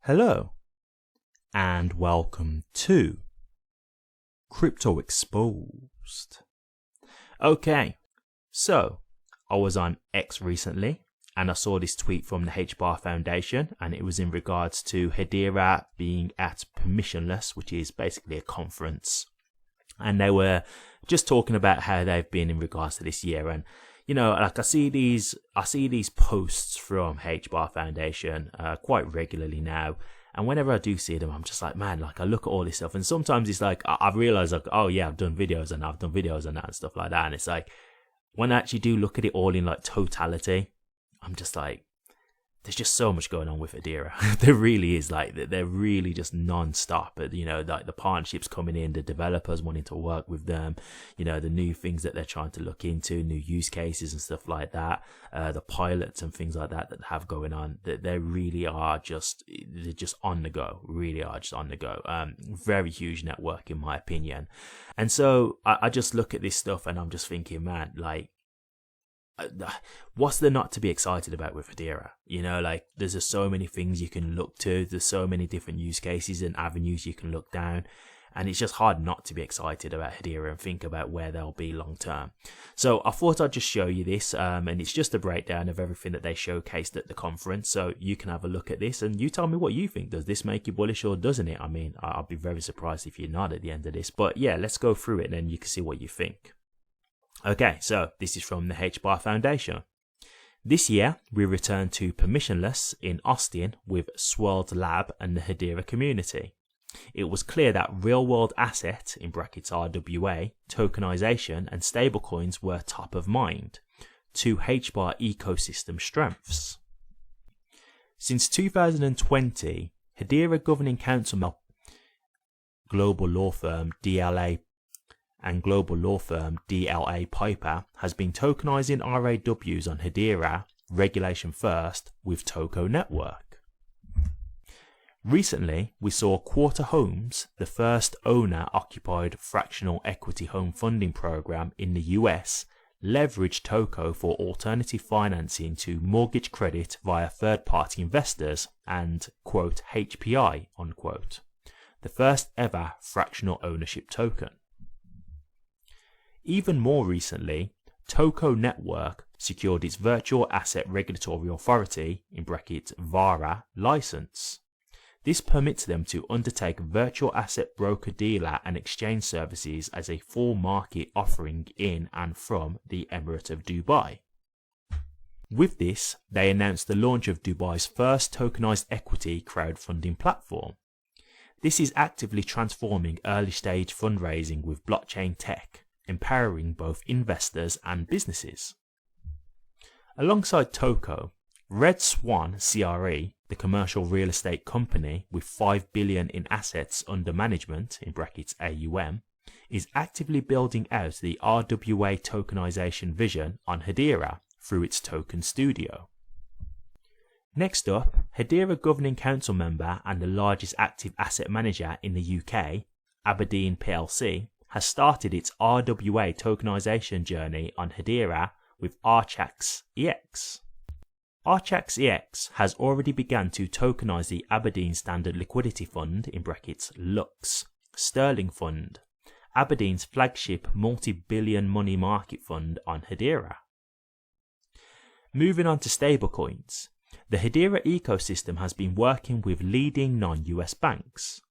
Hello and welcome to Crypto Exposed. Okay, so I was on X recently and I saw this tweet from the HBAR Foundation, and it was in regards to Hedera being at Permissionless, which is basically a conference, and they were just talking about how they've been in regards to this year. And you know, like I see these posts from HBAR Foundation quite regularly now, and whenever I do see them, I'm just like, man, like I look at all this stuff, and sometimes it's like I realize like, oh yeah, I've done videos and that and stuff like that, and it's like when I actually do look at it all in like totality, I'm just like, there's just so much going on with Hedera. There really is. Like, they're really just non-stop. You know, like the partnerships coming in, the developers wanting to work with them, you know, the new things that they're trying to look into, new use cases and stuff like that, the pilots and things like that that have going on. They really are they're just on the go. Really are just on the go. Very huge network in my opinion. And so I just look at this stuff and I'm just thinking, man, like, what's there not to be excited about with Hedera? You know, like there's just so many things you can look to, there's so many different use cases and avenues you can look down, and it's just hard not to be excited about Hedera and think about where they'll be long term. So I thought I'd just show you this, and it's just a breakdown of everything that they showcased at the conference, so you can have a look at this and you tell me what you think. Does this make you bullish or doesn't it? I mean, I'll be very surprised if you're not at the end of this, but yeah, let's go through it and then you can see what you think. Okay, so this is from the HBAR Foundation. This year, we return to Permissionless in Austin with Swirled Lab and the Hedera community. It was clear that real-world asset, in brackets RWA, tokenization and stablecoins were top of mind, two HBAR ecosystem strengths. Since 2020, Hedera Governing Council, global law firm DLA Piper has been tokenizing RAWs on Hedera, regulation first, with Toko Network. Recently, we saw Quarter Homes, the first owner-occupied fractional equity home funding program in the US, leverage Toko for alternative financing to mortgage credit via third-party investors and, quote, HPI, unquote, the first ever fractional ownership token. Even more recently, Toko Network secured its Virtual Asset Regulatory Authority, in brackets VARA, license. This permits them to undertake virtual asset broker-dealer and exchange services as a full market offering in and from the Emirate of Dubai. With this, they announced the launch of Dubai's first tokenized equity crowdfunding platform. This is actively transforming early-stage fundraising with blockchain tech, empowering both investors and businesses. Alongside Toko, Red Swan CRE, the commercial real estate company with $5 billion in assets under management, in brackets AUM, is actively building out the RWA tokenization vision on Hedera through its Token Studio. Next up, Hedera Governing Council member and the largest active asset manager in the UK, Aberdeen PLC, has started its RWA tokenization journey on Hedera with Archax EX. Archax EX has already begun to tokenize the Aberdeen Standard Liquidity Fund, in brackets LUX, Sterling Fund, Aberdeen's flagship multi-billion money market fund on Hedera. Moving on to stablecoins, the Hedera ecosystem has been working with leading non-US banks.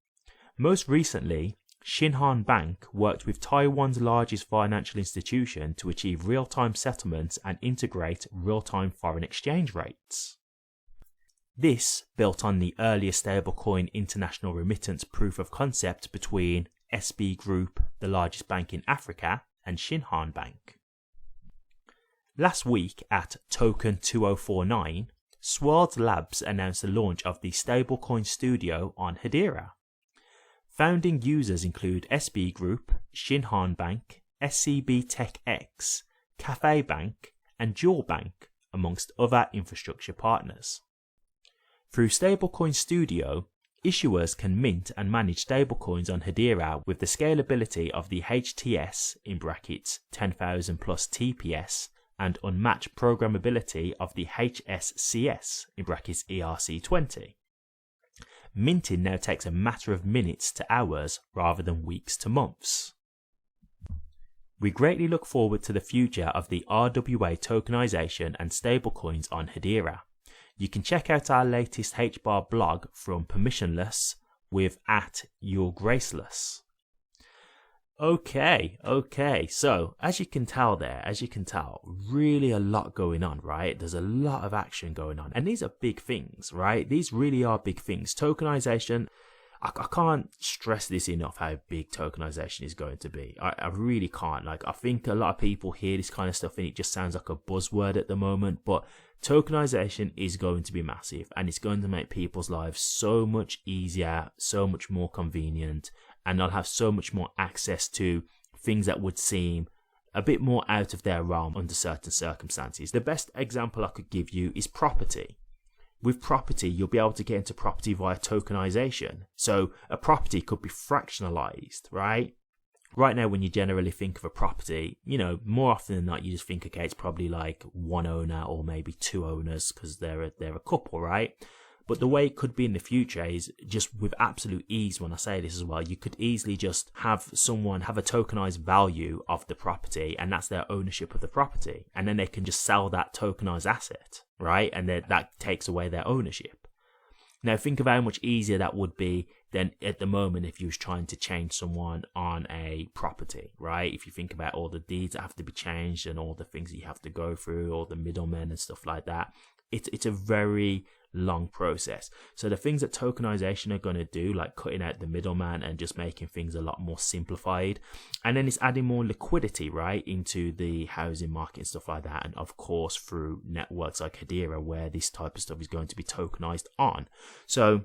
Most recently, Shinhan Bank worked with Taiwan's largest financial institution to achieve real-time settlements and integrate real-time foreign exchange rates. This built on the earlier stablecoin international remittance proof of concept between SB Group, the largest bank in Africa, and Shinhan Bank. Last week at Token 2049, Swirled Labs announced the launch of the Stablecoin Studio on Hedera. Founding users include SB Group, Shinhan Bank, SCB Tech X, Cafe Bank, and Jewel Bank, amongst other infrastructure partners. Through Stablecoin Studio, issuers can mint and manage stablecoins on Hedera with the scalability of the HTS, in brackets 10,000 plus TPS, and unmatched programmability of the HSCS, in brackets ERC20. Minting now takes a matter of minutes to hours rather than weeks to months. We greatly look forward to the future of the RWA tokenization and stablecoins on Hedera. You can check out our latest HBAR blog from Permissionless with @YourGraceless. Okay, so as you can tell, really a lot going on, right? There's a lot of action going on, and these are big things, right? These really are big things. Tokenization, I can't stress this enough how big tokenization is going to be. I really can't. Like, I think a lot of people hear this kind of stuff and it just sounds like a buzzword at the moment, but tokenization is going to be massive, and it's going to make people's lives so much easier, so much more convenient, and they'll have so much more access to things that would seem a bit more out of their realm under certain circumstances. The best example I could give you is property. With property, you'll be able to get into property via tokenization. So a property could be fractionalized, right? Right now, when you generally think of a property, you know, more often than not, you just think, okay, it's probably like one owner or maybe two owners because they're a couple, right? But the way it could be in the future is just with absolute ease. When I say this as well, you could easily just have someone have a tokenized value of the property, and that's their ownership of the property. And then they can just sell that tokenized asset, right? And then that takes away their ownership. Now, think of how much easier that would be than at the moment if you was trying to change someone on a property, right? If you think about all the deeds that have to be changed and all the things that you have to go through, all the middlemen and stuff like that, it's a very long process. So the things that tokenization are going to do, like cutting out the middleman and just making things a lot more simplified, and then it's adding more liquidity, right, into the housing market and stuff like that, and of course through networks like Hedera where this type of stuff is going to be tokenized on. So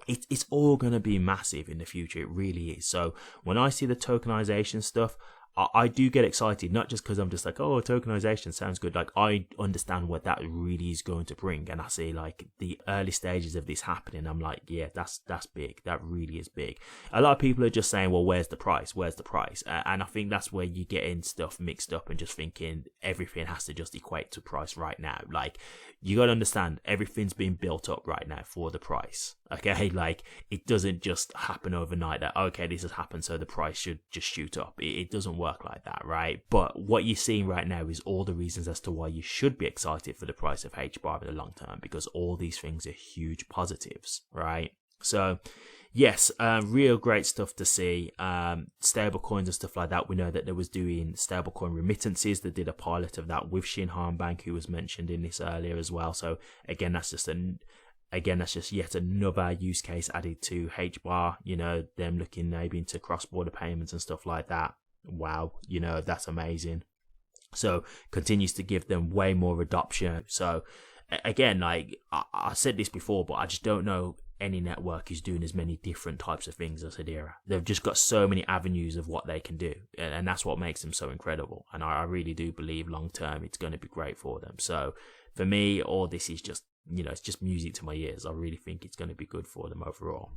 it's all going to be massive in the future. It really is. So when I see the tokenization stuff, I do get excited, not just because I'm just like, oh, tokenization sounds good. Like, I understand what that really is going to bring, and I see like the early stages of this happening. I'm like, yeah, that's big. That really is big. A lot of people are just saying, well, where's the price? Where's the price? And I think that's where you get in stuff mixed up and just thinking everything has to just equate to price right now. Like, you got to understand, everything's being built up right now for the price. Okay, like, it doesn't just happen overnight that, okay, this has happened, so the price should just shoot up. It doesn't work like that, right? But what you're seeing right now is all the reasons as to why you should be excited for the price of HBAR in the long term, because all these things are huge positives, right? So yes, real great stuff to see. Stablecoins and stuff like that. We know that they was doing stablecoin remittances. They did a pilot of that with Shinhan Bank, who was mentioned in this earlier as well. So again, that's just yet another use case added to HBAR. You know, them looking maybe into cross-border payments and stuff like that. Wow, you know, that's amazing. So continues to give them way more adoption. So again, like I said this before, but I just don't know any network is doing as many different types of things as Hedera. They've just got so many avenues of what they can do, and that's what makes them so incredible. And I really do believe long term it's going to be great for them. So for me, all this is just, you know, it's just music to my ears. I really think it's going to be good for them overall.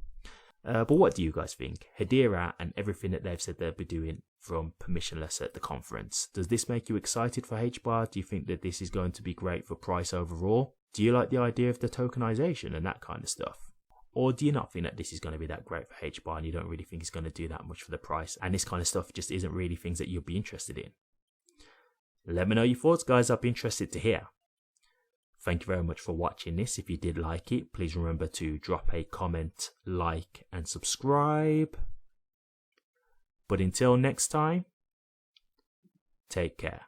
But what do you guys think? Hedera and everything that they've said they'll be doing from Permissionless at the conference. Does this make you excited for HBAR? Do you think that this is going to be great for price overall? Do you like the idea of the tokenization and that kind of stuff? Or do you not think that this is going to be that great for HBAR and you don't really think it's going to do that much for the price, and this kind of stuff just isn't really things that you'll be interested in? Let me know your thoughts, guys. I'd be interested to hear. Thank you very much for watching this. If you did like it, please remember to drop a comment, like, and subscribe. But until next time, take care.